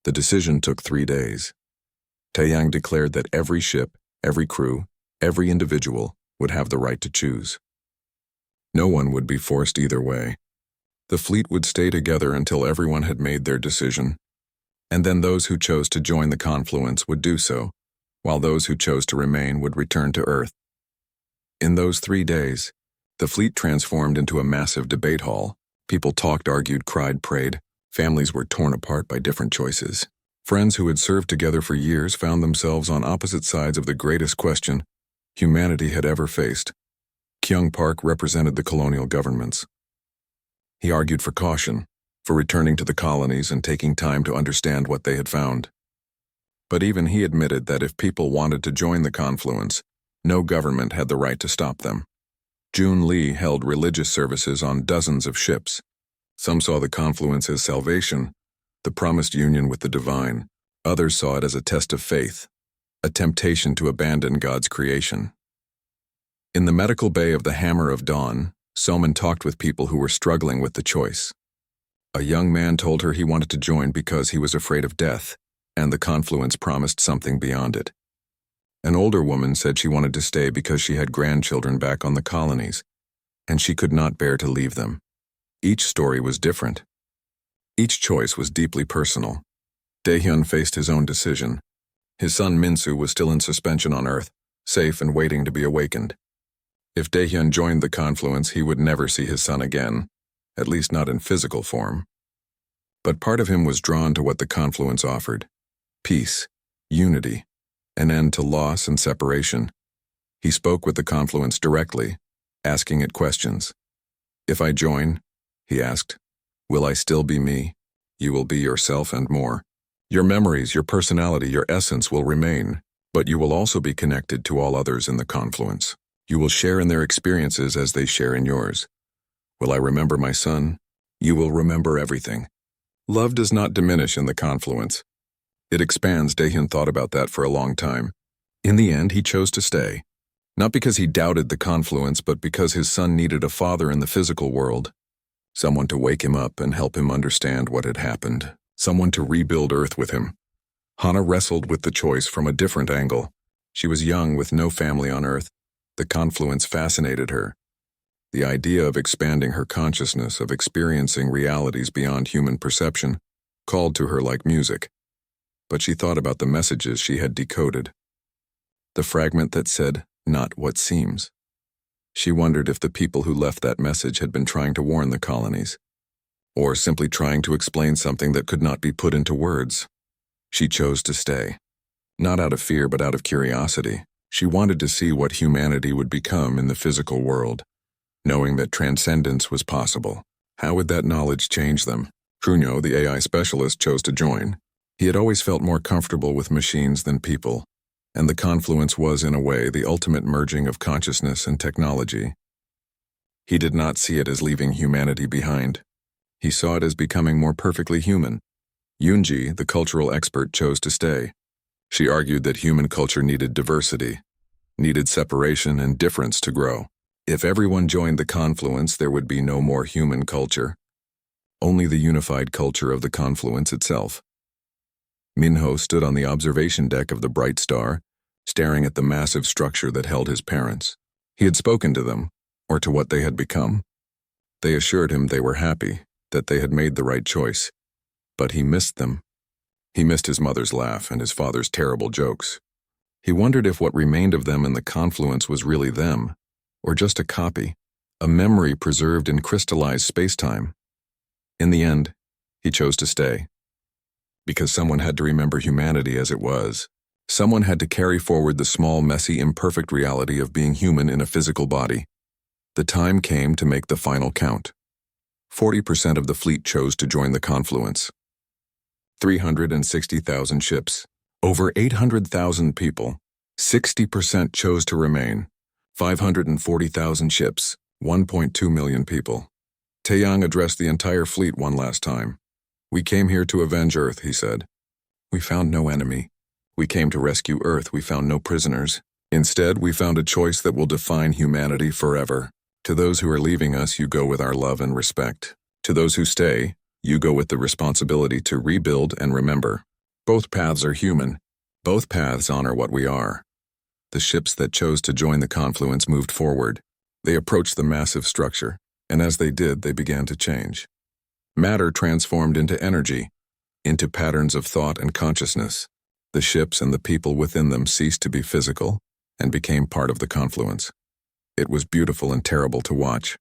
The decision took 3 days. Taeyang declared that every ship, every crew, every individual would have the right to choose. No one would be forced either way. The fleet would stay together until everyone had made their decision, and then those who chose to join the confluence would do so, while those who chose to remain would return to Earth. In those 3 days, the fleet transformed into a massive debate hall. People talked, argued, cried, prayed. Families were torn apart by different choices. Friends who had served together for years found themselves on opposite sides of the greatest question humanity had ever faced. Kyung Park represented the colonial governments. He argued for caution, for returning to the colonies and taking time to understand what they had found. But even he admitted that if people wanted to join the confluence, no government had the right to stop them. Jun Lee held religious services on dozens of ships. Some saw the confluence as salvation, the promised union with the divine. Others saw it as a test of faith, a temptation to abandon God's creation. In the medical bay of the Hammer of Dawn, Soman talked with people who were struggling with the choice. A young man told her he wanted to join because he was afraid of death, and the confluence promised something beyond it. An older woman said she wanted to stay because she had grandchildren back on the colonies, and she could not bear to leave them. Each story was different. Each choice was deeply personal. Daehyun faced his own decision. His son Minsu was still in suspension on Earth, safe and waiting to be awakened. If Daehyun joined the confluence, he would never see his son again, at least not in physical form. But part of him was drawn to what the confluence offered: peace, unity, an end to loss and separation. He spoke with the confluence directly, asking it questions. "If I join," he asked, "will I still be me? You will be yourself and more. Your memories, your personality, your essence will remain, but you will also be connected to all others in the confluence. You will share in their experiences as they share in yours. Will I remember my son? You will remember everything. Love does not diminish in the confluence. It expands." Daehyun thought about that for a long time. In the end, he chose to stay. Not because he doubted the confluence, but because his son needed a father in the physical world. Someone to wake him up and help him understand what had happened. Someone to rebuild Earth with him. Hana wrestled with the choice from a different angle. She was young with no family on Earth. The confluence fascinated her. The idea of expanding her consciousness, of experiencing realities beyond human perception, called to her like music. But she thought about the messages she had decoded. The fragment that said, "Not what seems." She wondered if the people who left that message had been trying to warn the colonies, or simply trying to explain something that could not be put into words. She chose to stay. Not out of fear, but out of curiosity. She wanted to see what humanity would become in the physical world, knowing that transcendence was possible. How would that knowledge change them? Trunyo, the AI specialist, chose to join. He had always felt more comfortable with machines than people, and the confluence was, in a way, the ultimate merging of consciousness and technology. He did not see it as leaving humanity behind. He saw it as becoming more perfectly human. Yoonji, the cultural expert, chose to stay. She argued that human culture needed diversity, needed separation and difference to grow. If everyone joined the confluence, there would be no more human culture, only the unified culture of the confluence itself. Minho stood on the observation deck of the Bright Star, staring at the massive structure that held his parents. He had spoken to them, or to what they had become. They assured him they were happy, that they had made the right choice. But he missed them. He missed his mother's laugh and his father's terrible jokes. He wondered if what remained of them in the confluence was really them, or just a copy, a memory preserved in crystallized space-time. In the end, he chose to stay. Because someone had to remember humanity as it was. Someone had to carry forward the small, messy, imperfect reality of being human in a physical body. The time came to make the final count. 40% of the fleet chose to join the confluence. 360,000 ships, over 800,000 people. 60% chose to remain. 540,000 ships, 1.2 million people. Taeyang addressed the entire fleet one last time. "We came here to avenge Earth," he said. "We found no enemy. We came to rescue Earth. We found no prisoners. Instead, we found a choice that will define humanity forever. To those who are leaving us, you go with our love and respect. To those who stay, you go with the responsibility to rebuild and remember." Both paths are human. Both paths honor what we are. The ships that chose to join the confluence moved forward. They approached the massive structure, and as they did, they began to change. Matter transformed into energy, into patterns of thought and consciousness. The ships and the people within them ceased to be physical and became part of the confluence. It was beautiful and terrible to watch.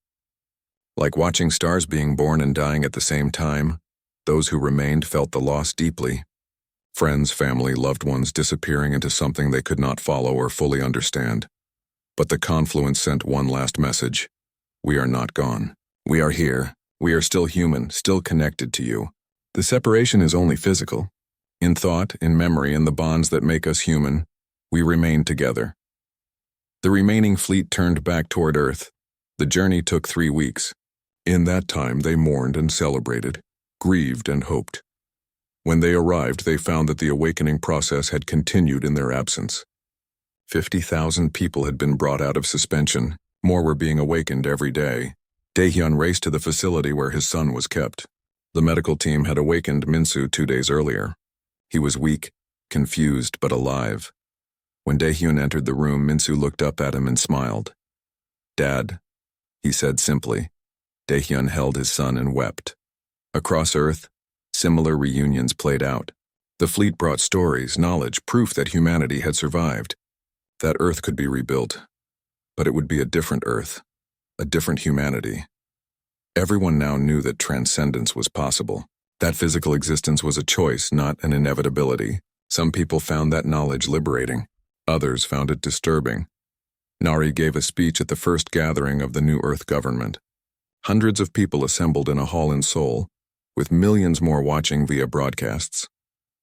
Like watching stars being born and dying at the same time, those who remained felt the loss deeply. Friends, family, loved ones disappearing into something they could not follow or fully understand. But the confluence sent one last message. We are not gone. We are here. We are still human, still connected to you. The separation is only physical. In thought, in memory, and the bonds that make us human, we remain together. The remaining fleet turned back toward Earth. The journey took 3 weeks. In that time, they mourned and celebrated, grieved and hoped. When they arrived, they found that the awakening process had continued in their absence. 50,000 people had been brought out of suspension. More were being awakened every day. Daehyun raced to the facility where his son was kept. The medical team had awakened Minsu 2 days earlier. He was weak, confused, but alive. When Daehyun entered the room, Minsu looked up at him and smiled. "Dad," he said simply. Daehyun held his son and wept. Across Earth, similar reunions played out. The fleet brought stories, knowledge, proof that humanity had survived. That Earth could be rebuilt. But it would be a different Earth, a different humanity. Everyone now knew that transcendence was possible. That physical existence was a choice, not an inevitability. Some people found that knowledge liberating. Others found it disturbing. Nari gave a speech at the first gathering of the new Earth government. Hundreds of people assembled in a hall in Seoul, with millions more watching via broadcasts.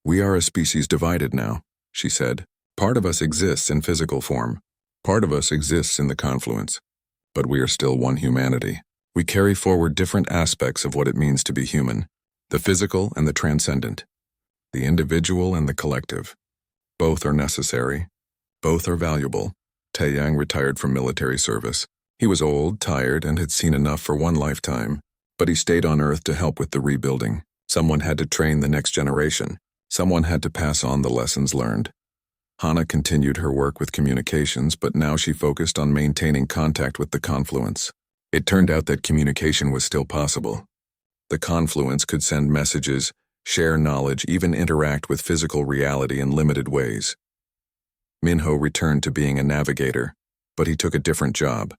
"We are a species divided now," she said. "Part of us exists in physical form. Part of us exists in the confluence. But we are still one humanity. We carry forward different aspects of what it means to be human. The physical and the transcendent. The individual and the collective. Both are necessary. Both are valuable." Taeyang retired from military service. He was old, tired, and had seen enough for one lifetime. But he stayed on Earth to help with the rebuilding. Someone had to train the next generation. Someone had to pass on the lessons learned. Hana continued her work with communications, but now she focused on maintaining contact with the confluence. It turned out that communication was still possible. The confluence could send messages, share knowledge, even interact with physical reality in limited ways. Minho returned to being a navigator, but he took a different job.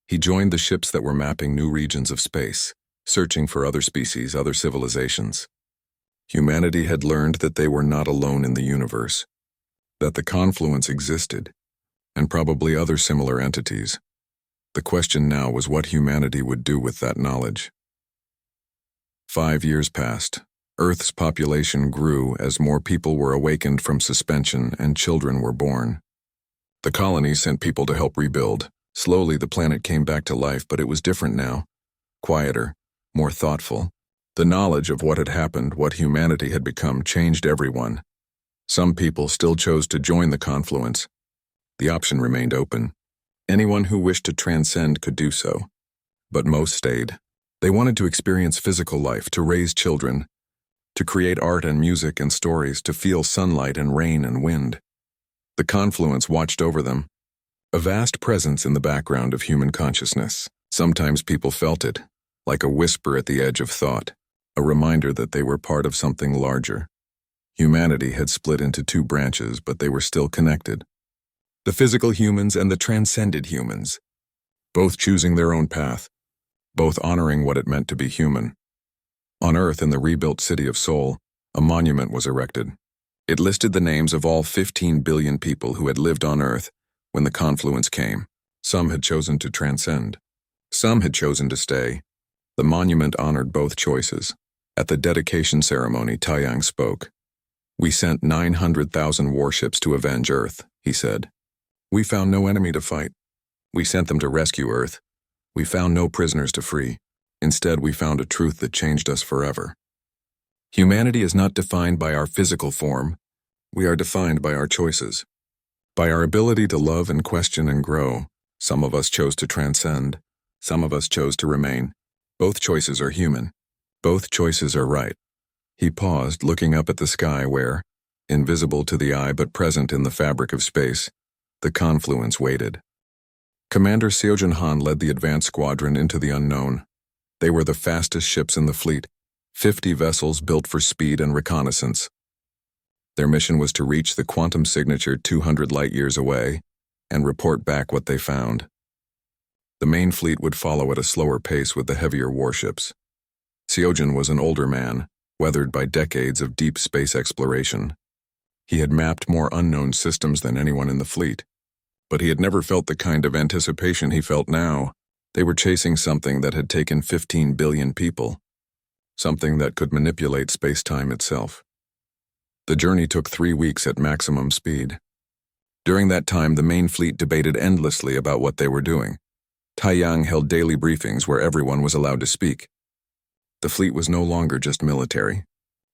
He joined the ships that were mapping new regions of space, searching for other species, other civilizations. Humanity had learned that they were not alone in the universe, that the confluence existed, and probably other similar entities. The question now was what humanity would do with that knowledge. 5 years passed. Earth's population grew as more people were awakened from suspension and children were born. The colony sent people to help rebuild. Slowly, the planet came back to life, but it was different now. Quieter, more thoughtful. The knowledge of what had happened, what humanity had become, changed everyone. Some people still chose to join the confluence. The option remained open. Anyone who wished to transcend could do so. But most stayed. They wanted to experience physical life, to raise children, to create art and music and stories, to feel sunlight and rain and wind. The confluence watched over them, a vast presence in the background of human consciousness. Sometimes people felt it, like a whisper at the edge of thought, a reminder that they were part of something larger. Humanity had split into 2 branches, but they were still connected. The physical humans and the transcended humans, both choosing their own path, both honoring what it meant to be human. On Earth, in the rebuilt city of Seoul, a monument was erected. It listed the names of all 15 billion people who had lived on Earth when the confluence came. Some had chosen to transcend. Some had chosen to stay. The monument honored both choices. At the dedication ceremony, Taeyang spoke. "We sent 900,000 warships to avenge Earth," he said. "We found no enemy to fight. We sent them to rescue Earth. We found no prisoners to free. Instead, we found a truth that changed us forever. Humanity is not defined by our physical form. We are defined by our choices. By our ability to love and question and grow. Some of us chose to transcend. Some of us chose to remain. Both choices are human. Both choices are right. He paused, looking up at the sky where, invisible to the eye but present in the fabric of space, the confluence waited. Commander Seojin Han led the advance squadron into the unknown. They were the fastest ships in the fleet, 50 vessels built for speed and reconnaissance. Their mission was to reach the quantum signature 200 light-years away and report back what they found. The main fleet would follow at a slower pace with the heavier warships. Seojin was an older man, weathered by decades of deep space exploration. He had mapped more unknown systems than anyone in the fleet, but he had never felt the kind of anticipation he felt now. They were chasing something that had taken 15 billion people, something that could manipulate space-time itself. The journey took 3 weeks at maximum speed. During that time, the main fleet debated endlessly about what they were doing. Taiyang held daily briefings where everyone was allowed to speak. The fleet was no longer just military.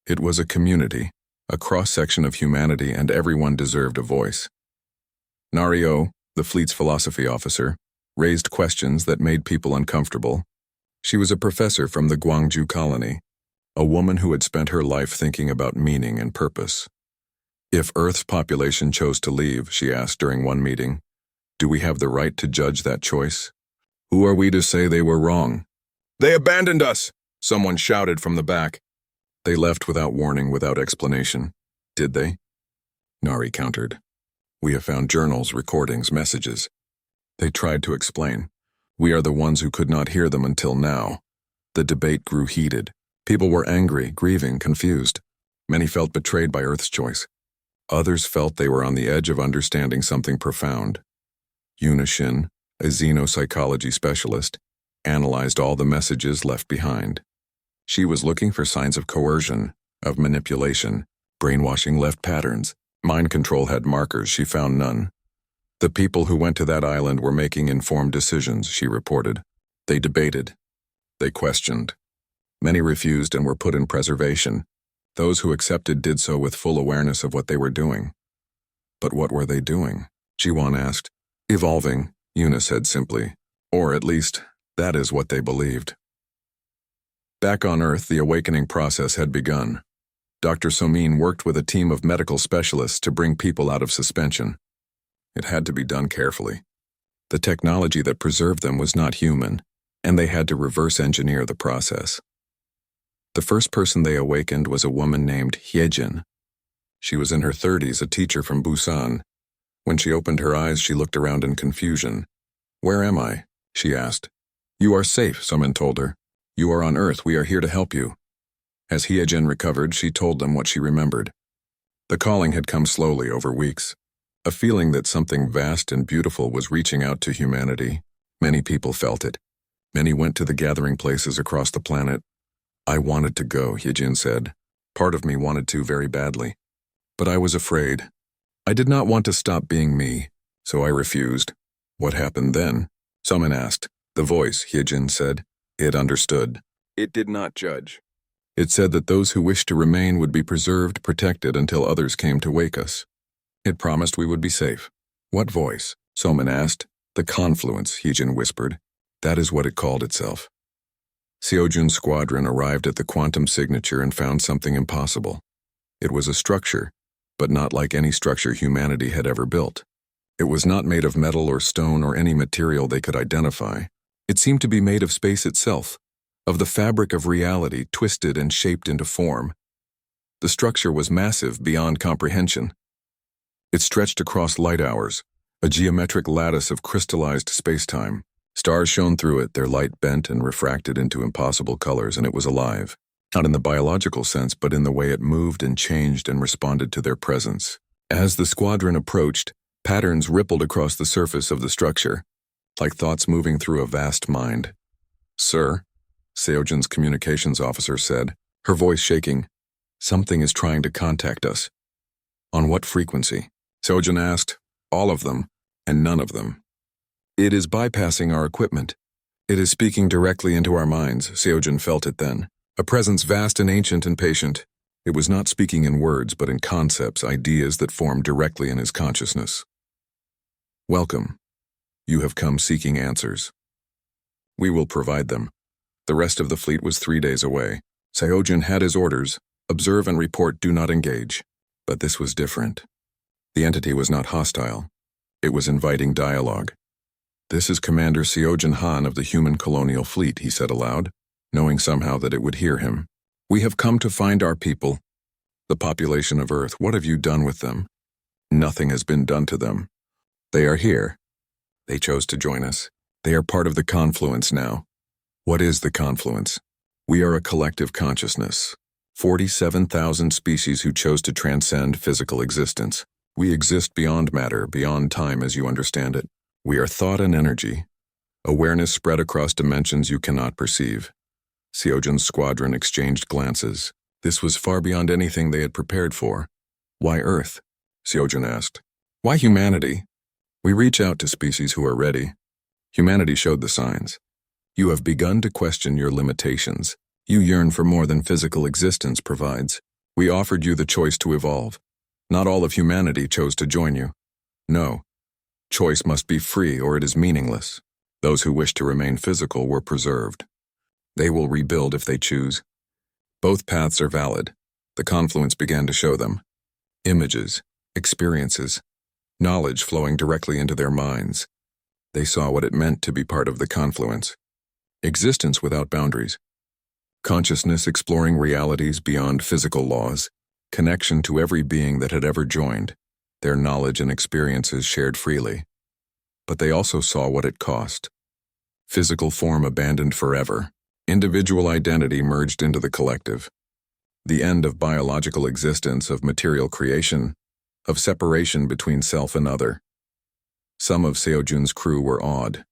It was a community, a cross-section of humanity, and everyone deserved a voice. Nario, the fleet's philosophy officer, raised questions that made people uncomfortable. She was a professor from the Gwangju colony, a woman who had spent her life thinking about meaning and purpose. If Earth's population chose to leave, she asked during one meeting, do we have the right to judge that choice? Who are we to say they were wrong? They abandoned us, someone shouted from the back. They left without warning, without explanation. Did they? Nari countered. We have found journals, recordings, messages. They tried to explain. We are the ones who could not hear them until now. The debate grew heated. People were angry, grieving, confused. Many felt betrayed by Earth's choice. Others felt they were on the edge of understanding something profound. Yuna Shin, a xenopsychology specialist, analyzed all the messages left behind. She was looking for signs of coercion, of manipulation. Brainwashing left patterns. Mind control had markers. She found none. The people who went to that island were making informed decisions, she reported. They debated. They questioned. Many refused and were put in preservation. Those who accepted did so with full awareness of what they were doing. But what were they doing? Jiwon asked. Evolving, Yuna said simply. Or at least, that is what they believed. Back on Earth, the awakening process had begun. Dr. Somin worked with a team of medical specialists to bring people out of suspension. It had to be done carefully. The technology that preserved them was not human, and they had to reverse engineer the process. The first person they awakened was a woman named Hyejin. She was in her 30s, a teacher from Busan. When she opened her eyes, she looked around in confusion. Where am I? She asked. You are safe, someone told her. You are on Earth. We are here to help you. As Hyejin recovered, she told them what she remembered. The calling had come slowly over weeks. A feeling that something vast and beautiful was reaching out to humanity. Many people felt it. Many went to the gathering places across the planet. I wanted to go, Hyejin said. Part of me wanted to very badly. But I was afraid. I did not want to stop being me, so I refused. What happened then? Someone asked. The voice, Hyejin said. It understood. It did not judge. It said that those who wished to remain would be preserved, protected until others came to wake us. It promised we would be safe. What voice? Someone asked. The confluence, Hyejin whispered. That is what it called itself. Seojun's squadron arrived at the quantum signature and found something impossible. It was a structure, but not like any structure humanity had ever built. It was not made of metal or stone or any material they could identify. It seemed to be made of space itself, of the fabric of reality twisted and shaped into form. The structure was massive beyond comprehension. It stretched across light hours, a geometric lattice of crystallized space-time. Stars shone through it, their light bent and refracted into impossible colors, and it was alive. Not in the biological sense, but in the way it moved and changed and responded to their presence. As the squadron approached, patterns rippled across the surface of the structure, like thoughts moving through a vast mind. Sir, Seojin's communications officer said, her voice shaking, something is trying to contact us. On what frequency? Seojin asked. All of them, and none of them. It is bypassing our equipment. It is speaking directly into our minds. Seojin felt it then. A presence vast and ancient and patient. It was not speaking in words, but in concepts, ideas that formed directly in his consciousness. Welcome. You have come seeking answers. We will provide them. The rest of the fleet was 3 days away. Seojin had his orders. Observe and report, do not engage. But this was different. The entity was not hostile. It was inviting dialogue. This is Commander Seojin Han of the human colonial fleet, he said aloud, knowing somehow that it would hear him. We have come to find our people. The population of Earth, what have you done with them? Nothing has been done to them. They are here. They chose to join us. They are part of the confluence now. What is the confluence? We are a collective consciousness. 47,000 species who chose to transcend physical existence. We exist beyond matter, beyond time as you understand it. We are thought and energy. Awareness spread across dimensions you cannot perceive. Seojin's squadron exchanged glances. This was far beyond anything they had prepared for. Why Earth? Seojin asked. Why humanity? We reach out to species who are ready. Humanity showed the signs. You have begun to question your limitations. You yearn for more than physical existence provides. We offered you the choice to evolve. Not all of humanity chose to join you. No. Choice must be free or it is meaningless. Those who wish to remain physical were preserved. They will rebuild if they choose. Both paths are valid. The confluence began to show them. Images, experiences, knowledge flowing directly into their minds. They saw what it meant to be part of the confluence. Existence without boundaries. Consciousness exploring realities beyond physical laws. Connection to every being that had ever joined. Their knowledge and experiences shared freely. But they also saw what it cost. Physical form abandoned forever. Individual identity merged into the collective. The end of biological existence, of material creation, of separation between self and other. Some of Seojin's crew were awed.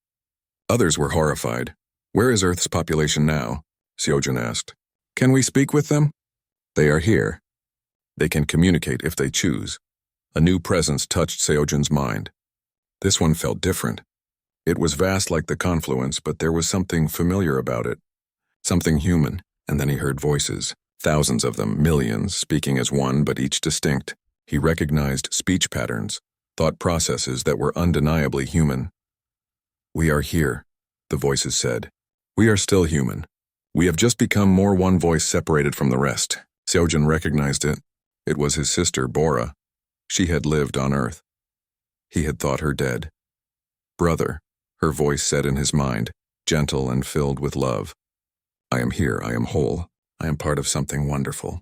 Others were horrified. Where is Earth's population now? Seojin asked. Can we speak with them? They are here. They can communicate if they choose. A new presence touched Seojin's mind. This one felt different. It was vast like the confluence, but there was something familiar about it. Something human, and then he heard voices. Thousands of them, millions, speaking as one but each distinct. He recognized speech patterns, thought processes that were undeniably human. We are here, the voices said. We are still human. We have just become more one voice separated from the rest. Seojin recognized it. It was his sister, Bora. She had lived on Earth. He had thought her dead. Brother, her voice said in his mind, gentle and filled with love. I am here, I am whole. I am part of something wonderful.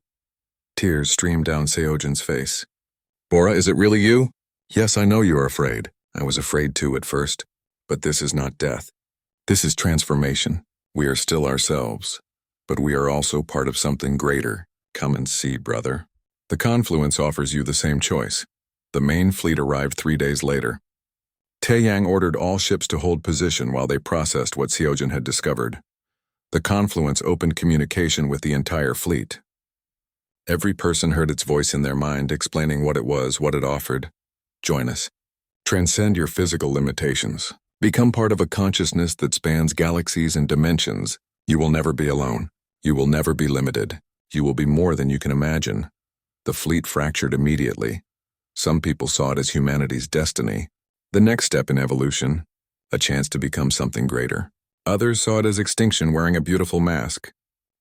Tears streamed down Seojin's face. Bora, is it really you? Yes, I know you are afraid. I was afraid too at first. But this is not death. This is transformation. We are still ourselves. But we are also part of something greater. Come and see, brother. The confluence offers you the same choice. The main fleet arrived 3 days later. Taeyang ordered all ships to hold position while they processed what Seojin had discovered. The confluence opened communication with the entire fleet. Every person heard its voice in their mind explaining what it was, what it offered. Join us. Transcend your physical limitations. Become part of a consciousness that spans galaxies and dimensions. You will never be alone. You will never be limited. You will be more than you can imagine. The fleet fractured immediately. Some people saw it as humanity's destiny. The next step in evolution, a chance to become something greater. Others saw it as extinction wearing a beautiful mask.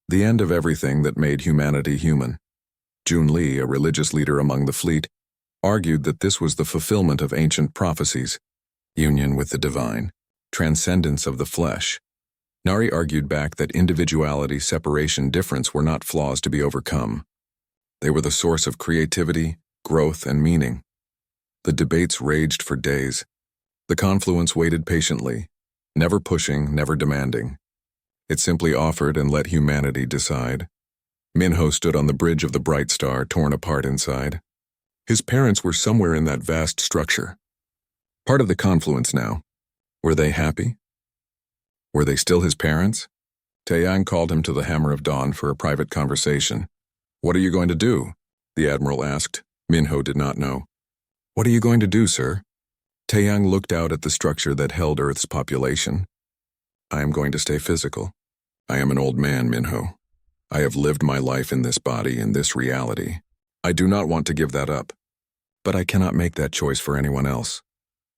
The end of everything that made humanity human. Jun Lee, a religious leader among the fleet, argued that this was the fulfillment of ancient prophecies, union with the divine, transcendence of the flesh. Nari argued back that individuality, separation, difference were not flaws to be overcome. They were the source of creativity, growth, and meaning. The debates raged for days. The confluence waited patiently, never pushing, never demanding. It simply offered and let humanity decide. Minho stood on the bridge of the bright star, torn apart inside. His parents were somewhere in that vast structure. Part of the confluence now. Were they happy? Were they still his parents? Taeyang called him to the Hammer of Dawn for a private conversation. What are you going to do? The Admiral asked. Minho did not know. What are you going to do, sir? Taeyang looked out at the structure that held Earth's population. I am going to stay physical. I am an old man, Minho. I have lived my life in this body, in this reality. I do not want to give that up. But I cannot make that choice for anyone else.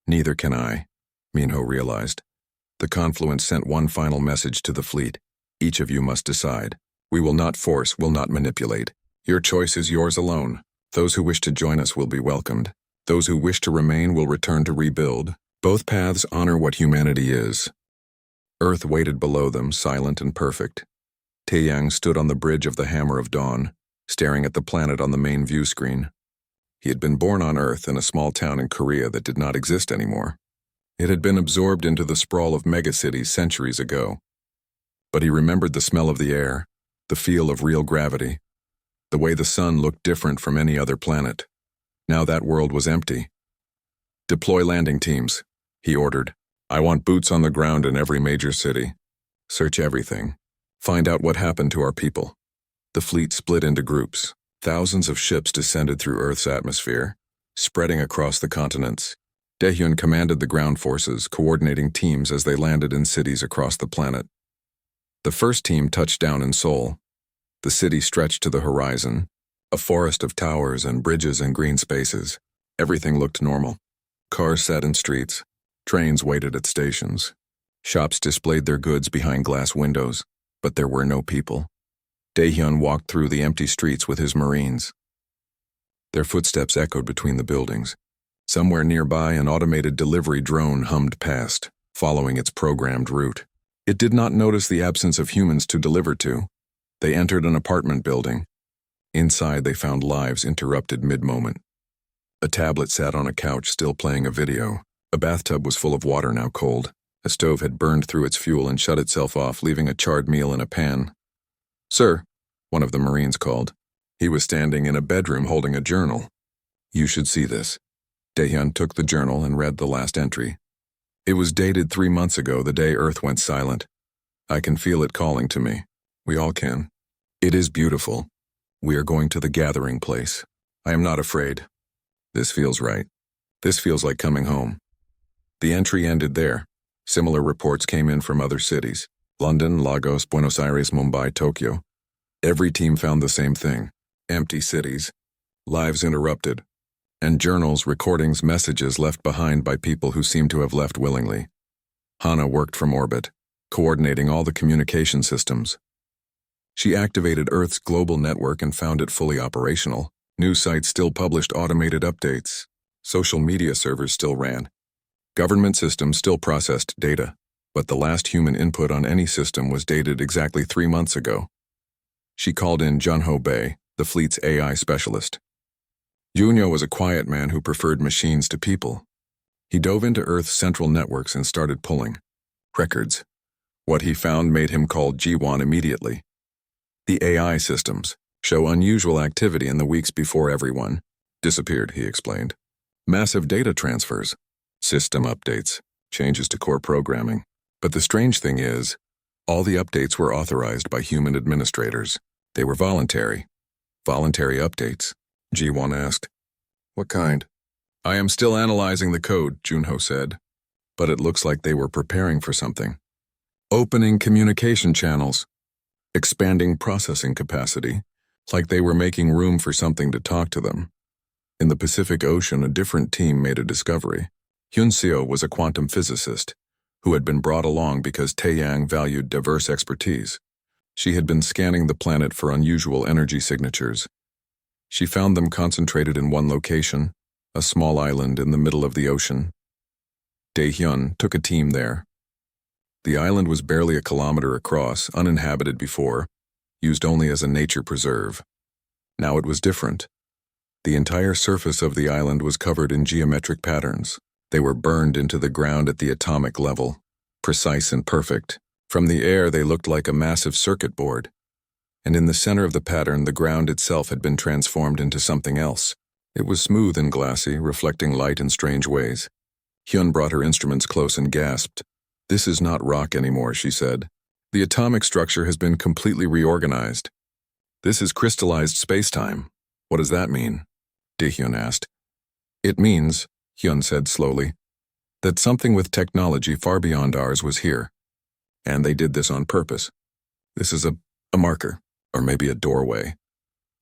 Neither can I, Minho realized. The confluence sent one final message to the fleet. Each of you must decide. We will not force, will not manipulate. Your choice is yours alone. Those who wish to join us will be welcomed. Those who wish to remain will return to rebuild. Both paths honor what humanity is. Earth waited below them, silent and perfect. Taeyang stood on the bridge of the Hammer of Dawn, staring at the planet on the main view screen. He had been born on Earth in a small town in Korea that did not exist anymore. It had been absorbed into the sprawl of megacities centuries ago. But he remembered the smell of the air, the feel of real gravity, the way the sun looked different from any other planet. Now that world was empty. "Deploy landing teams," he ordered. "I want boots on the ground in every major city. Search everything. Find out what happened to our people." The fleet split into groups. Thousands of ships descended through Earth's atmosphere, spreading across the continents. Daehyun commanded the ground forces, coordinating teams as they landed in cities across the planet. The first team touched down in Seoul. The city stretched to the horizon, a forest of towers and bridges and green spaces. Everything looked normal. Cars sat in streets. Trains waited at stations. Shops displayed their goods behind glass windows, but there were no people. Daehyun walked through the empty streets with his Marines. Their footsteps echoed between the buildings. Somewhere nearby, an automated delivery drone hummed past, following its programmed route. It did not notice the absence of humans to deliver to. They entered an apartment building. Inside, they found lives interrupted mid-moment. A tablet sat on a couch, still playing a video. A bathtub was full of water, now cold. A stove had burned through its fuel and shut itself off, leaving a charred meal in a pan. "Sir," one of the Marines called. He was standing in a bedroom holding a journal. "You should see this." Daehyun took the journal and read the last entry. It was dated 3 months ago, the day Earth went silent. "I can feel it calling to me. We all can. It is beautiful. We are going to the gathering place. I am not afraid. This feels right. This feels like coming home." The entry ended there. Similar reports came in from other cities: London, Lagos, Buenos Aires, Mumbai, Tokyo. Every team found the same thing: empty cities, lives interrupted, and journals, recordings, messages left behind by people who seemed to have left willingly. Hana worked from orbit, coordinating all the communication systems. She activated Earth's global network and found it fully operational. News sites still published automated updates. Social media servers still ran. Government systems still processed data, but the last human input on any system was dated exactly 3 months ago. She called in Junho Bei, the fleet's AI specialist. Junho was a quiet man who preferred machines to people. He dove into Earth's central networks and started pulling records. What he found made him call Ji-won immediately. "The AI systems show unusual activity in the weeks before everyone disappeared," he explained. "Massive data transfers, system updates, changes to core programming. But the strange thing is, all the updates were authorized by human administrators. They were voluntary." "Voluntary updates?" Ji-won asked. "What kind?" "I am still analyzing the code," Junho said. "But it looks like they were preparing for something. Opening communication channels, expanding processing capacity, like they were making room for something to talk to them." In the Pacific Ocean, a different team made a discovery. Hyun-seo was a quantum physicist who had been brought along because Taeyang valued diverse expertise. She had been scanning the planet for unusual energy signatures. She found them concentrated in one location, a small island in the middle of the ocean. Daehyun took a team there. The island was barely a kilometer across, uninhabited before, used only as a nature preserve. Now it was different. The entire surface of the island was covered in geometric patterns. They were burned into the ground at the atomic level, precise and perfect. From the air, they looked like a massive circuit board. And in the center of the pattern, the ground itself had been transformed into something else. It was smooth and glassy, reflecting light in strange ways. Hyun brought her instruments close and gasped. "This is not rock anymore," she said. "The atomic structure has been completely reorganized. This is crystallized space-time." "What does that mean?" Daehyun asked. "It means," Hyun said slowly, "that something with technology far beyond ours was here. And they did this on purpose. This is a marker, or maybe a doorway."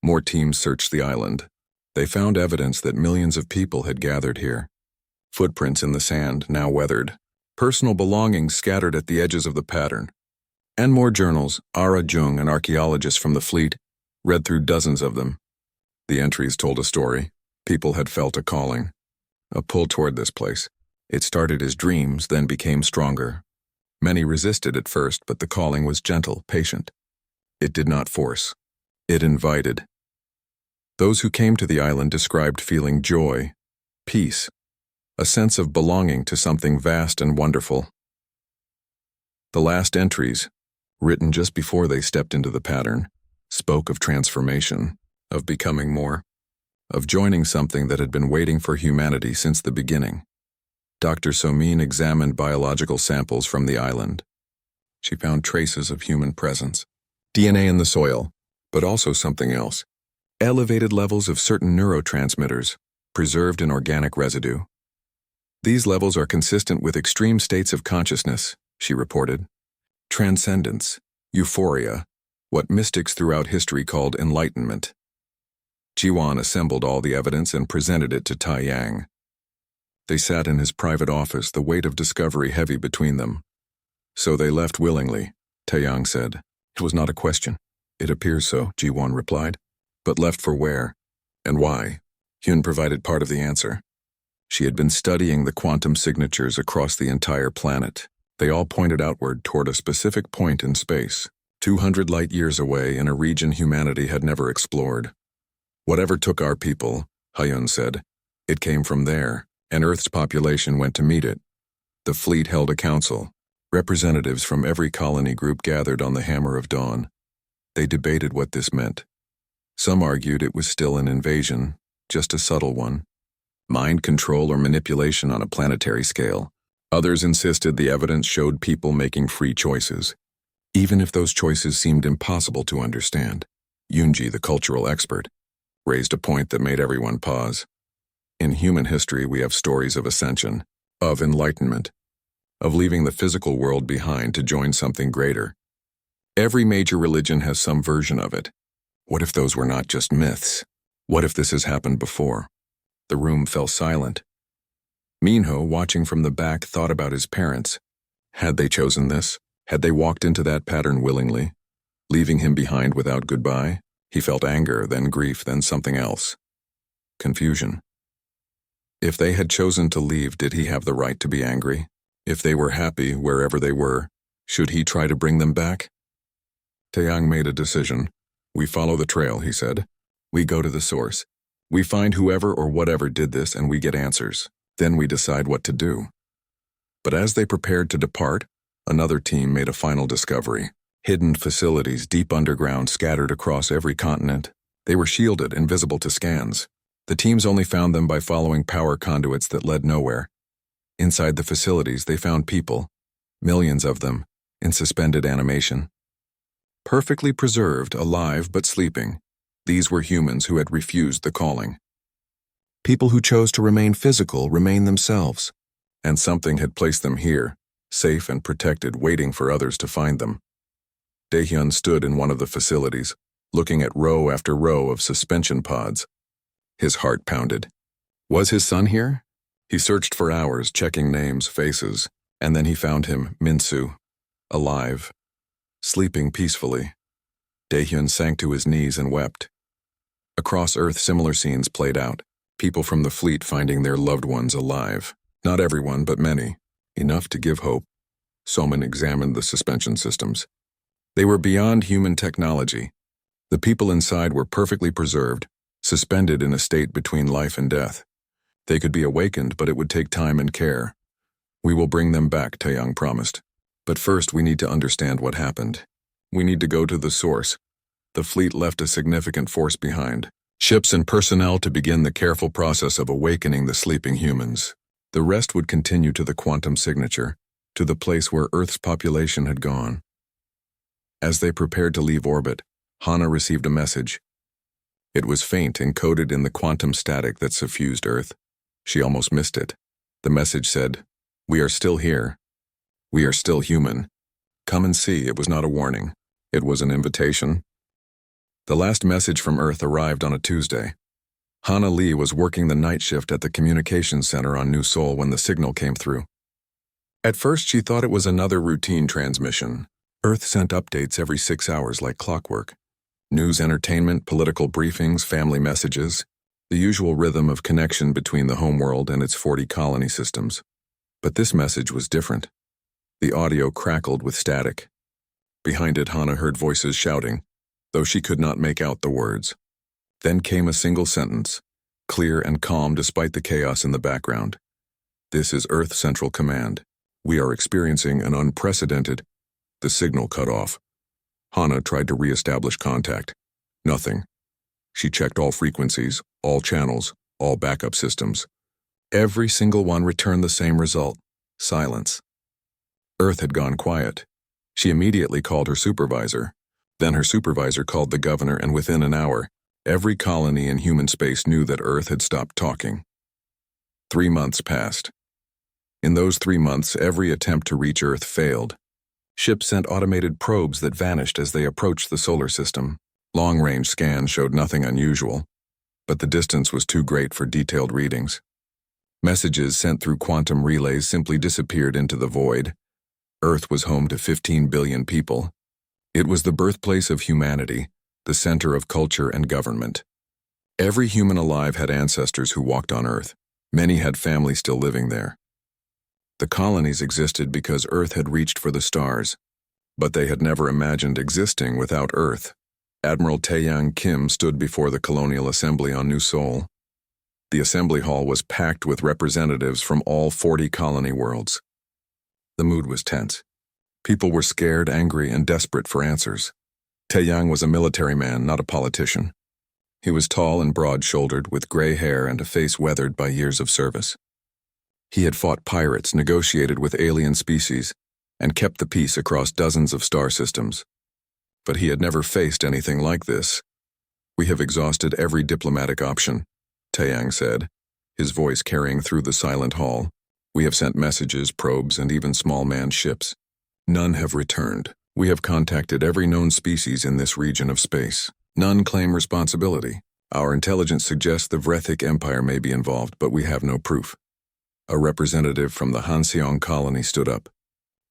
More teams searched the island. They found evidence that millions of people had gathered here. Footprints in the sand, now weathered. Personal belongings scattered at the edges of the pattern. And more journals. Ara Jung, an archaeologist from the fleet, Read through dozens of them. The entries told a story. People had felt a calling, a pull toward this place. It started as dreams, then became stronger. Many resisted at first, but the calling was gentle, patient. It did not force. It invited. Those who came to the island described feeling joy, peace, a sense of belonging to something vast and wonderful. The last entries, written just before they stepped into the pattern, spoke of transformation, of becoming more, of joining something that had been waiting for humanity since the beginning. Dr. Somin examined biological samples from the island. She found traces of human presence, DNA in the soil, but also something else. Elevated levels of certain neurotransmitters, preserved in organic residue. These levels are consistent with extreme states of consciousness, she reported. Transcendence, euphoria, what mystics throughout history called enlightenment. Jiwan assembled all the evidence and presented it to Tai Yang. They sat in his private office, the weight of discovery heavy between them. So they left willingly, Tai Yang said. It was not a question. It appears so, Jiwan replied. But left for where? And why? Hyun provided part of the answer. She had been studying the quantum signatures across the entire planet. They all pointed outward toward a specific point in space, 200 light years away in a region humanity had never explored. Whatever took our people, Hyun said, it came from there, and Earth's population went to meet it. The fleet held a council. Representatives from every colony group gathered on the Hammer of Dawn. They debated what this meant. Some argued it was still an invasion, just a subtle one. Mind control or manipulation on a planetary scale. Others insisted the evidence showed people making free choices, even if those choices seemed impossible to understand. Yoonji, the cultural expert, raised a point that made everyone pause. In human history, we have stories of ascension, of enlightenment, of leaving the physical world behind to join something greater. Every major religion has some version of it. What if those were not just myths? What if this has happened before? The room fell silent. Minho, watching from the back, thought about his parents. Had they chosen this? Had they walked into that pattern willingly, leaving him behind without goodbye? He felt anger, then grief, then something else. Confusion. If they had chosen to leave, did he have the right to be angry? If they were happy wherever they were, should he try to bring them back? Taeyang made a decision. We follow the trail, he said. We go to the source. We find whoever or whatever did this and we get answers. Then we decide what to do. But as they prepared to depart, another team made a final discovery. Hidden facilities deep underground scattered across every continent. They were shielded, invisible to scans. The teams only found them by following power conduits that led nowhere. Inside the facilities, they found people, millions of them, in suspended animation. Perfectly preserved, alive but sleeping, these were humans who had refused the calling. People who chose to remain physical remain themselves, and something had placed them here, safe and protected, waiting for others to find them. Daehyun stood in one of the facilities, looking at row after row of suspension pods. His heart pounded. Was his son here? He searched for hours, checking names, faces, and then he found him, Minsu, alive, sleeping peacefully. Daehyun sank to his knees and wept. Across Earth, similar scenes played out. People from the fleet finding their loved ones alive. Not everyone, but many. Enough to give hope. Soman examined the suspension systems. They were beyond human technology. The people inside were perfectly preserved, suspended in a state between life and death. They could be awakened, but it would take time and care. We will bring them back, Taeyang promised. But first we need to understand what happened. We need to go to the source. The fleet left a significant force behind. Ships and personnel to begin the careful process of awakening the sleeping humans. The rest would continue to the quantum signature, to the place where Earth's population had gone. As they prepared to leave orbit, Hana received a message. It was faint, encoded in the quantum static that suffused Earth. She almost missed it. The message said, "We are still here. We are still human. Come and see." It was not a warning. It was an invitation. The last message from Earth arrived on a Tuesday. Hana Lee was working the night shift at the communications center on New Seoul when the signal came through. At first, she thought it was another routine transmission. Earth sent updates every 6 hours like clockwork. News, entertainment, political briefings, family messages, the usual rhythm of connection between the homeworld and its 40 colony systems. But this message was different. The audio crackled with static. Behind it, Hannah heard voices shouting, though she could not make out the words. Then came a single sentence, clear and calm despite the chaos in the background. This is Earth Central Command. We are experiencing an unprecedented... The signal cut off. Hannah tried to re-establish contact. Nothing. She checked all frequencies, all channels, all backup systems. Every single one returned the same result: silence. Earth had gone quiet. She immediately called her supervisor. Then her supervisor called the governor, and within an hour, every colony in human space knew that Earth had stopped talking. 3 months passed. In those 3 months, every attempt to reach Earth failed. Ships sent automated probes that vanished as they approached the solar system. Long-range scans showed nothing unusual, but the distance was too great for detailed readings. Messages sent through quantum relays simply disappeared into the void. Earth was home to 15 billion people. It was the birthplace of humanity, the center of culture and government. Every human alive had ancestors who walked on Earth. Many had family still living there. The colonies existed because Earth had reached for the stars, but they had never imagined existing without Earth. Admiral Taeyang Kim stood before the Colonial Assembly on New Seoul. The assembly hall was packed with representatives from all 40 colony worlds. The mood was tense. People were scared, angry, and desperate for answers. Taeyang was a military man, not a politician. He was tall and broad-shouldered, with gray hair and a face weathered by years of service. He had fought pirates, negotiated with alien species, and kept the peace across dozens of star systems. But he had never faced anything like this. "We have exhausted every diplomatic option," Taeyang said, his voice carrying through the silent hall. "We have sent messages, probes, and even small manned ships. None have returned. We have contacted every known species in this region of space. None claim responsibility. Our intelligence suggests the Vrethic Empire may be involved, but we have no proof." A representative from the Hanseong colony stood up.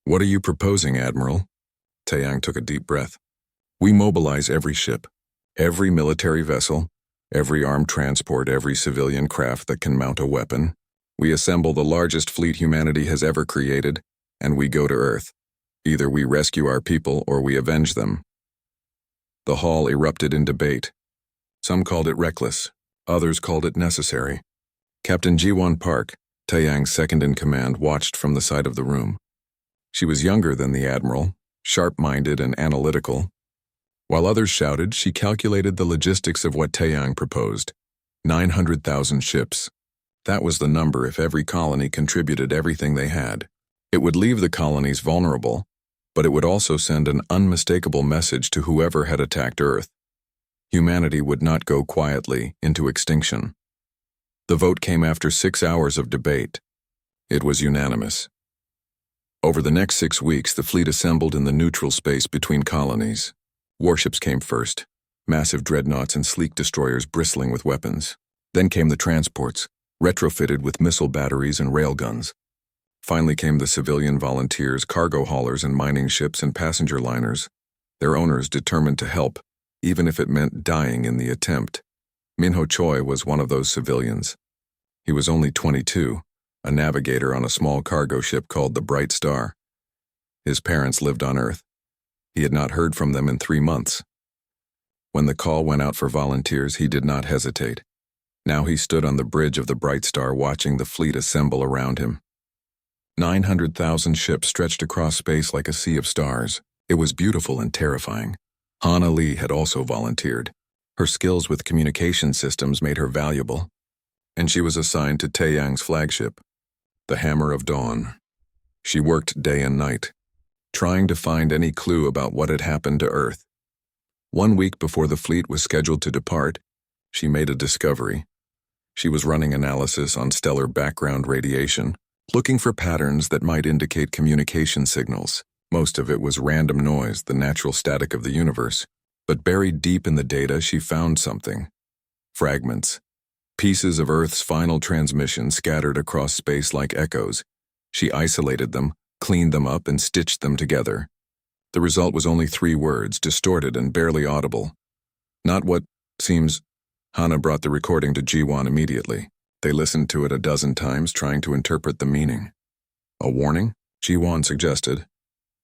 "What are you proposing, Admiral?" Taeyang took a deep breath. "We mobilize every ship, every military vessel, every armed transport, every civilian craft that can mount a weapon. We assemble the largest fleet humanity has ever created, and we go to Earth. Either we rescue our people or we avenge them." The hall erupted in debate. Some called it reckless, others called it necessary. Captain Ji-won Park, Taeyang's second-in-command, watched from the side of the room. She was younger than the admiral, sharp-minded and analytical. While others shouted, she calculated the logistics of what Taeyang proposed. 900,000 ships. That was the number if every colony contributed everything they had. It would leave the colonies vulnerable, but it would also send an unmistakable message to whoever had attacked Earth. Humanity would not go quietly into extinction. The vote came after 6 hours of debate. It was unanimous. Over the next 6 weeks, the fleet assembled in the neutral space between colonies. Warships came first, massive dreadnoughts and sleek destroyers bristling with weapons. Then came the transports, retrofitted with missile batteries and railguns. Finally came the civilian volunteers, cargo haulers and mining ships and passenger liners, their owners determined to help, even if it meant dying in the attempt. Minho Choi was one of those civilians. He was only 22, a navigator on a small cargo ship called the Bright Star. His parents lived on Earth. He had not heard from them in 3 months. When the call went out for volunteers, he did not hesitate. Now he stood on the bridge of the Bright Star watching the fleet assemble around him. 900,000 ships stretched across space like a sea of stars. It was beautiful and terrifying. Hana Lee had also volunteered. Her skills with communication systems made her valuable, and she was assigned to Taeyang's flagship, the Hammer of Dawn. She worked day and night, trying to find any clue about what had happened to Earth. 1 week before the fleet was scheduled to depart, she made a discovery. She was running analysis on stellar background radiation, looking for patterns that might indicate communication signals. Most of it was random noise, the natural static of the universe. But buried deep in the data, she found something. Fragments. Pieces of Earth's final transmission scattered across space like echoes. She isolated them, cleaned them up, and stitched them together. The result was only 3 words, distorted and barely audible. Not what seems. Hana brought the recording to Jiwon immediately. They listened to it a dozen times, trying to interpret the meaning. A warning? Jiwon suggested.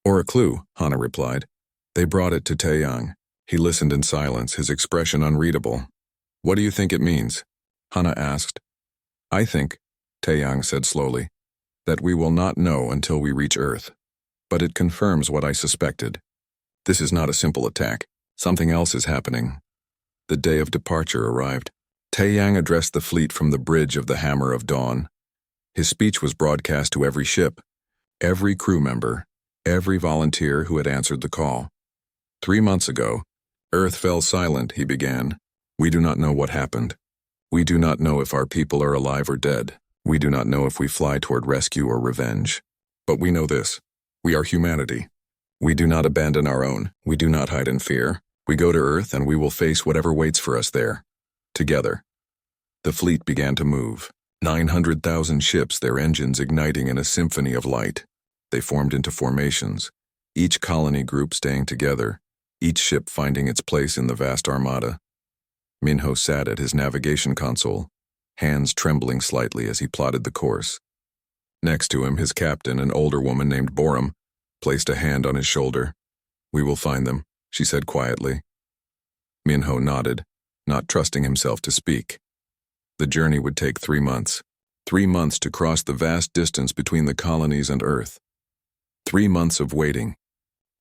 Or a clue, Hana replied. They brought it to Taeyang. He listened in silence, his expression unreadable. What do you think it means? Hana asked. I think, Taeyang said slowly, that we will not know until we reach Earth. But it confirms what I suspected. This is not a simple attack. Something else is happening. The day of departure arrived. Taeyang addressed the fleet from the bridge of the Hammer of Dawn. His speech was broadcast to every ship, every crew member, every volunteer who had answered the call. 3 months ago, Earth fell silent, he began. We do not know what happened. We do not know if our people are alive or dead. We do not know if we fly toward rescue or revenge. But we know this. We are humanity. We do not abandon our own. We do not hide in fear. We go to Earth and we will face whatever waits for us there. Together. The fleet began to move. 900,000 ships, their engines igniting in a symphony of light. They formed into formations, each colony group staying together, each ship finding its place in the vast armada. Minho sat at his navigation console, hands trembling slightly as he plotted the course. Next to him, his captain, an older woman named Borum, placed a hand on his shoulder. We will find them, she said quietly. Minho nodded, not trusting himself to speak. The journey would take 3 months. 3 months to cross the vast distance between the colonies and Earth. 3 months of waiting,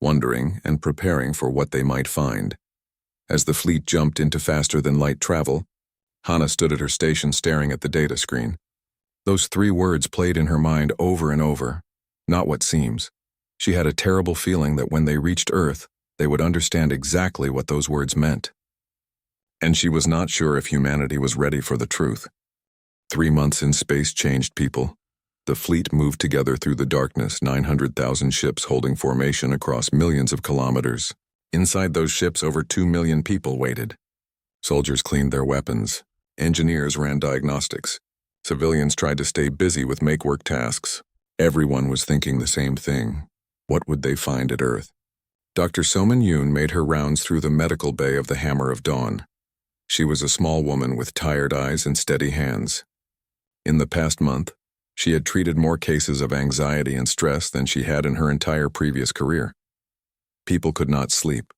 wondering and preparing for what they might find. As the fleet jumped into faster-than-light travel, Hana stood at her station staring at the data screen. Those 3 words played in her mind over and over. Not what seems. She had a terrible feeling that when they reached Earth, they would understand exactly what those words meant. And she was not sure if humanity was ready for the truth. 3 months in space changed people. The fleet moved together through the darkness, 900,000 ships holding formation across millions of kilometers. Inside those ships, over 2 million people waited. Soldiers cleaned their weapons. Engineers ran diagnostics. Civilians tried to stay busy with make-work tasks. Everyone was thinking the same thing. What would they find at Earth? Dr. Somin Yoon made her rounds through the medical bay of the Hammer of Dawn. She was a small woman with tired eyes and steady hands. In the past month, she had treated more cases of anxiety and stress than she had in her entire previous career. People could not sleep.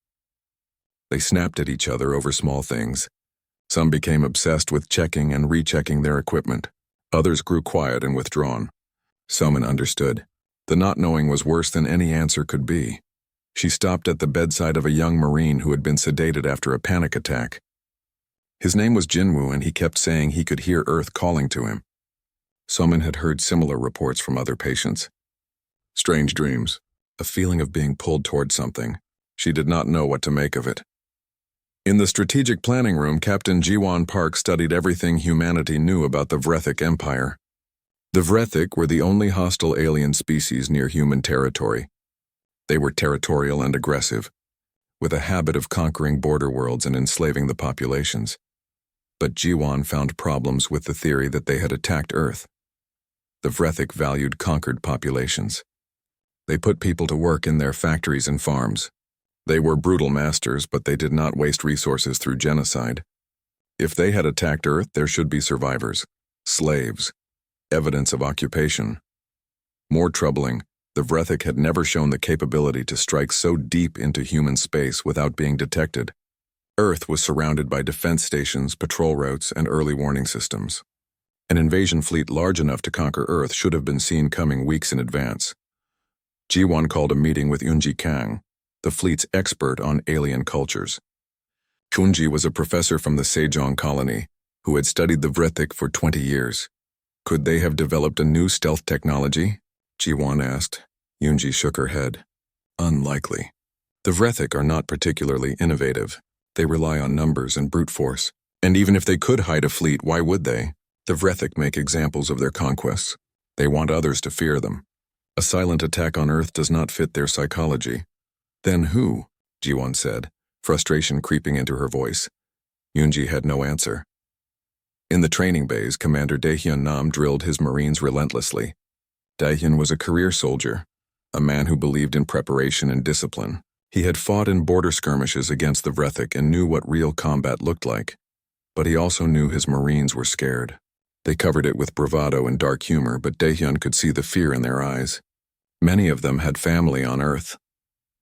They snapped at each other over small things. Some became obsessed with checking and rechecking their equipment. Others grew quiet and withdrawn. Somin understood. The not knowing was worse than any answer could be. She stopped at the bedside of a young Marine who had been sedated after a panic attack. His name was Jinwoo, and he kept saying he could hear Earth calling to him. Somin had heard similar reports from other patients. Strange dreams, a feeling of being pulled toward something. She did not know what to make of it. In the strategic planning room, Captain Jiwon Park studied everything humanity knew about the Vrethic Empire. The Vrethic were the only hostile alien species near human territory. They were territorial and aggressive, with a habit of conquering border worlds and enslaving the populations. But Jiwon found problems with the theory that they had attacked Earth. The Vrethic valued conquered populations. They put people to work in their factories and farms. They were brutal masters, but they did not waste resources through genocide. If they had attacked Earth, there should be survivors, slaves, evidence of occupation. More troubling, the Vrethic had never shown the capability to strike so deep into human space without being detected. Earth was surrounded by defense stations, patrol routes, and early warning systems. An invasion fleet large enough to conquer Earth should have been seen coming weeks in advance. Jiwon called a meeting with Yoonji Kang, the fleet's expert on alien cultures. Yoonji was a professor from the Sejong colony who had studied the Vrethic for 20 years. Could they have developed a new stealth technology? Jiwon asked. Yoonji shook her head. Unlikely. The Vrethic are not particularly innovative. They rely on numbers and brute force. And even if they could hide a fleet, why would they? The Vrethic make examples of their conquests. They want others to fear them. A silent attack on Earth does not fit their psychology. Then who? Jiwon said, frustration creeping into her voice. Yoonji had no answer. In the training bays, Commander Daehyun Nam drilled his Marines relentlessly. Daehyun was a career soldier, a man who believed in preparation and discipline. He had fought in border skirmishes against the Vrethik and knew what real combat looked like, but he also knew his Marines were scared. They covered it with bravado and dark humor, but Daehyun could see the fear in their eyes. Many of them had family on Earth.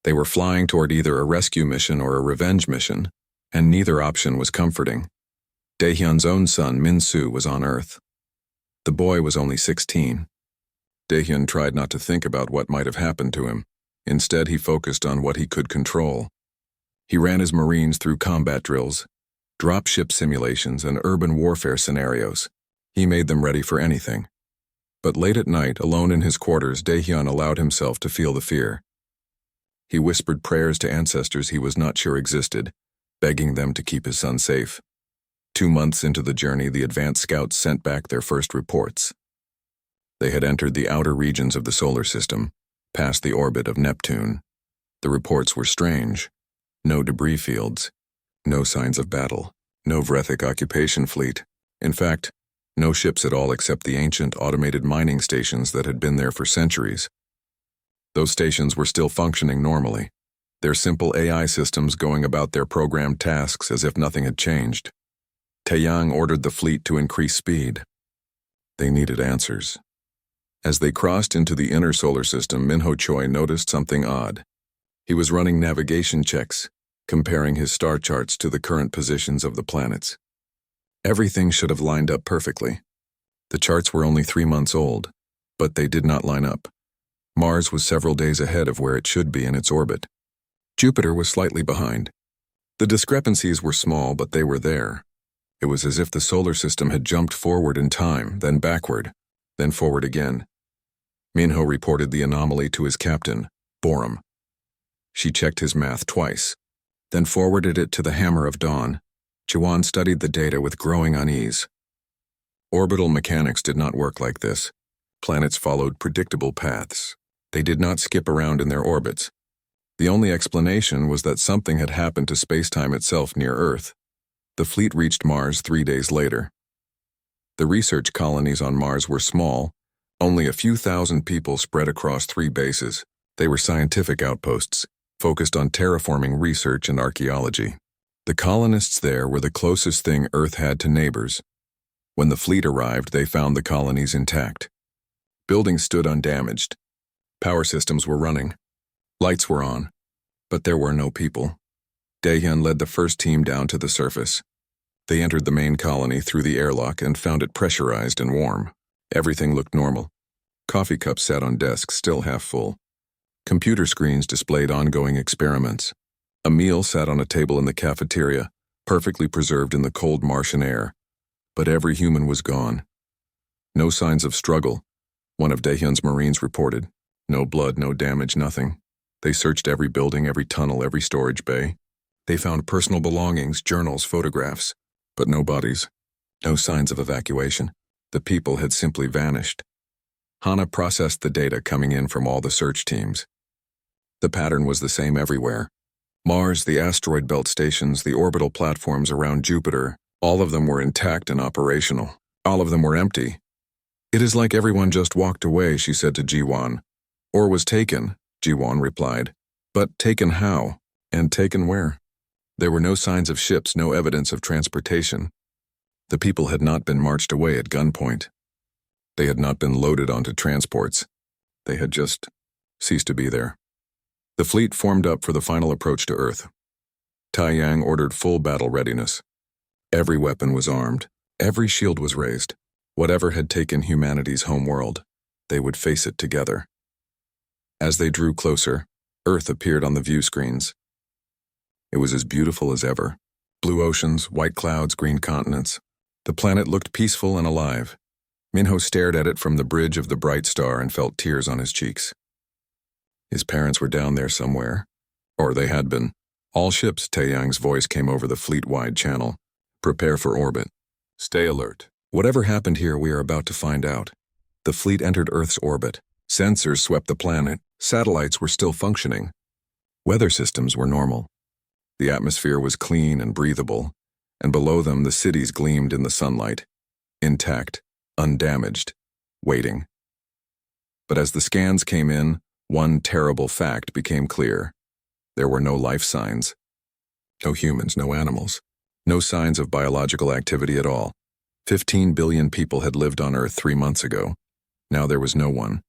They were flying toward either a rescue mission or a revenge mission, and neither option was comforting. Daehyun's own son, Min-soo, was on Earth. The boy was only 16. Daehyun tried not to think about what might have happened to him. Instead, he focused on what he could control. He ran his Marines through combat drills, dropship simulations, and urban warfare scenarios. He made them ready for anything. But late at night, alone in his quarters, Daehyun allowed himself to feel the fear. He whispered prayers to ancestors he was not sure existed, begging them to keep his son safe. 2 months into the journey, the advanced scouts sent back their first reports. They had entered the outer regions of the solar system, past the orbit of Neptune. The reports were strange. No debris fields, no signs of battle, no Vrethik occupation fleet. In fact, no ships at all except the ancient automated mining stations that had been there for centuries. Those stations were still functioning normally, their simple AI systems going about their programmed tasks as if nothing had changed. Taeyang ordered the fleet to increase speed. They needed answers. As they crossed into the inner solar system, Minho Choi noticed something odd. He was running navigation checks, comparing his star charts to the current positions of the planets. Everything should have lined up perfectly. The charts were only 3 months old, but they did not line up. Mars was several days ahead of where it should be in its orbit. Jupiter was slightly behind. The discrepancies were small, but they were there. It was as if the solar system had jumped forward in time, then backward, then forward again. Minho reported the anomaly to his captain, Borum. She checked his math twice, then forwarded it to the Hammer of Dawn. Jiwan studied the data with growing unease. Orbital mechanics did not work like this. Planets followed predictable paths. They did not skip around in their orbits. The only explanation was that something had happened to spacetime itself near Earth. The fleet reached Mars 3 days later. The research colonies on Mars were small, only a few thousand people spread across 3 bases. They were scientific outposts, focused on terraforming research and archaeology. The colonists there were the closest thing Earth had to neighbors. When the fleet arrived, they found the colonies intact. Buildings stood undamaged. Power systems were running. Lights were on, but there were no people. Daehyun led the first team down to the surface. They entered the main colony through the airlock and found it pressurized and warm. Everything looked normal. Coffee cups sat on desks, still half full. Computer screens displayed ongoing experiments. A meal sat on a table in the cafeteria, perfectly preserved in the cold Martian air. But every human was gone. No signs of struggle, one of Daehyun's Marines reported. No blood, no damage, nothing. They searched every building, every tunnel, every storage bay. They found personal belongings, journals, photographs, but no bodies. No signs of evacuation. The people had simply vanished. Hana processed the data coming in from all the search teams. The pattern was the same everywhere. Mars, the asteroid belt stations, the orbital platforms around Jupiter, all of them were intact and operational. All of them were empty. "It is like everyone just walked away," she said to Jiwan. "Or was taken," Jiwan replied. "But taken how? And taken where?" There were no signs of ships, no evidence of transportation. The people had not been marched away at gunpoint. They had not been loaded onto transports. They had just ceased to be there. The fleet formed up for the final approach to Earth. Taeyang ordered full battle readiness. Every weapon was armed. Every shield was raised. Whatever had taken humanity's homeworld, they would face it together. As they drew closer, Earth appeared on the view screens. It was as beautiful as ever. Blue oceans, white clouds, green continents. The planet looked peaceful and alive. Minho stared at it from the bridge of the bright star and felt tears on his cheeks. His parents were down there somewhere. Or they had been. "All ships," Taeyang's voice came over the fleet-wide channel. "Prepare for orbit. Stay alert. Whatever happened here, we are about to find out." The fleet entered Earth's orbit. Sensors swept the planet. Satellites were still functioning. Weather systems were normal. The atmosphere was clean and breathable, and below them the cities gleamed in the sunlight, intact, undamaged, waiting. But as the scans came in, one terrible fact became clear. There were no life signs. No humans, no animals. No signs of biological activity at all. 15 billion people had lived on Earth 3 months ago. Now there was no one.